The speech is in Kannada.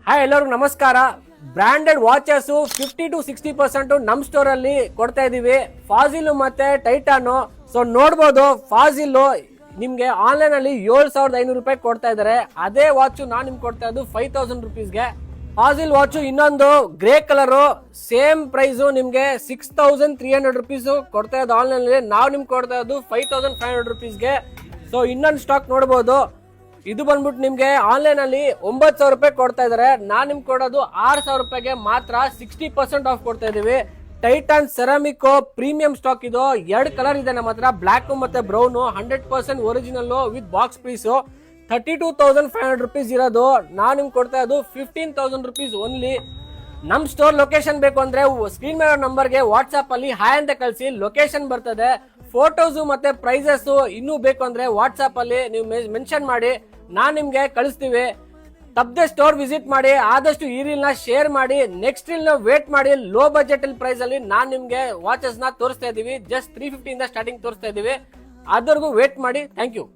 ಹಾಯ್ ಎಲ್ಲರಿಗೂ ನಮಸ್ಕಾರ. ಬ್ರಾಂಡೆಡ್ ವಾಚಸ್ 50 to 60% ನಮ್ ಸ್ಟೋರ್ ಅಲ್ಲಿ ಕೊಡ್ತಾ ಇದೀವಿ. ಫಾಜಿಲ್ ಮತ್ತೆ ಟೈಟಾನು. ಸೊ ನೋಡ್ಬೋದು, ಫಾಜಿಲ್ ನಿಮ್ಗೆ ಆನ್ಲೈನ್ ಅಲ್ಲಿ 7500 ರೂಪಾಯಿ ಕೊಡ್ತಾ ಇದಾರೆ. ಅದೇ ವಾಚ್ ನಾನ್ ನಿಮ್ಗೆ ಕೊಡ್ತಾ ಇದ್ದು 5000 ರುಪೀಸ್ಗೆ. ಫಾಜಿಲ್ ವಾಚ್ ಇನ್ನೊಂದು ಗ್ರೇ ಕಲರ್ ಸೇಮ್ ಪ್ರೈಸ್ ನಿಮ್ಗೆ 6300 ರುಪೀಸ್ ಕೊಡ್ತಾ ಇದ್ದು ಆನ್ಲೈನ್ ಅಲ್ಲಿ. ನಾವು ನಿಮ್ಗೆ ಕೊಡ್ತಾ ಇದ್ದು 5500 ರುಪೀಸ್ಗೆ. ಸೊ ಇನ್ನೊಂದು ಸ್ಟಾಕ್ ನೋಡ್ಬೋದು, ಇದು ಬಂದ್ಬಿಟ್ಟು ನಿಮ್ಗೆ ಆನ್ಲೈನ್ ಅಲ್ಲಿ 9000 ರೂಪಾಯಿ ಕೊಡ್ತಾ ಇದಾರೆ. ನಾನ್ ನಿಮ್ಗೆ ಕೊಡೋದು 6000 ರೂಪಾಯಿಗೆ ಮಾತ್ರ 60% ಆಫ್ ಕೊಡ್ತಾ ಇದೀವಿ. ಟೈಟಾನ್ ಸೆರಾಮಿಕ್ ಪ್ರೀಮಿಯಂ ಸ್ಟಾಕ್ ಇದು. 2 ಕಲರ್ ಇದೆ ನಮ್ಮ ಹತ್ರ, ಬ್ಲಾಕ್ ಮತ್ತೆ brown. 100% original with box piece. 32,500 rupees ಇರೋದು. ನಾನ್ ನಿಮ್ಗೆ ಕೊಡ್ತಾ ಇದ್ದು 15,000 ರುಪೀಸ್ ಓನ್ಲಿ. ನಮ್ ಸ್ಟೋರ್ ಲೊಕೇಶನ್ ಬೇಕು ಅಂದ್ರೆ ಸ್ಕ್ರೀನ್ ಮೇಲೆ ನಂಬರ್ಗೆ ವಾಟ್ಸ್ಆಪ್ ಅಲ್ಲಿ ಹಾಯ್ ಅಂತ ಕಳಿಸಿ, ಲೊಕೇಶನ್ ಬರ್ತದೆ. ಫೋಟೋಸ್ ಮತ್ತೆ ಪ್ರೈಸಸ್ ಇನ್ನೂ ಬೇಕು ಅಂದ್ರೆ ವಾಟ್ಸ್ಆಪ್ ಅಲ್ಲಿ ನೀವು ಮೆನ್ಷನ್ ಮಾಡಿ, ನಾನ್ ನಿಮ್ಗೆ ಕಳಿಸ್ತೀವಿ. ತಪ್ಪದೆ ಸ್ಟೋರ್ ವಿಸಿಟ್ ಮಾಡಿ. ಆದಷ್ಟು ಈ ರೀಲ್ ನ ಶೇರ್ ಮಾಡಿ. ನೆಕ್ಸ್ಟ್ ರೀಲ್ ನ ವೇಟ್ ಮಾಡಿ. ಲೋ ಬಜೆಟ್ ಪ್ರೈಸ್ ಅಲ್ಲಿ ನಾನ್ ನಿಮ್ಗೆ ವಾಚಸ್ ನ ತೋರಿಸ್ತಾ ಇದೀವಿ. ಜಸ್ಟ್ 350 ಇಂದ ಸ್ಟಾರ್ಟಿಂಗ್ ತೋರಿಸ್ತಾ ಇದೀವಿ. ಅದ್ವರೆಗೂ ವೇಟ್ ಮಾಡಿ. Thank you.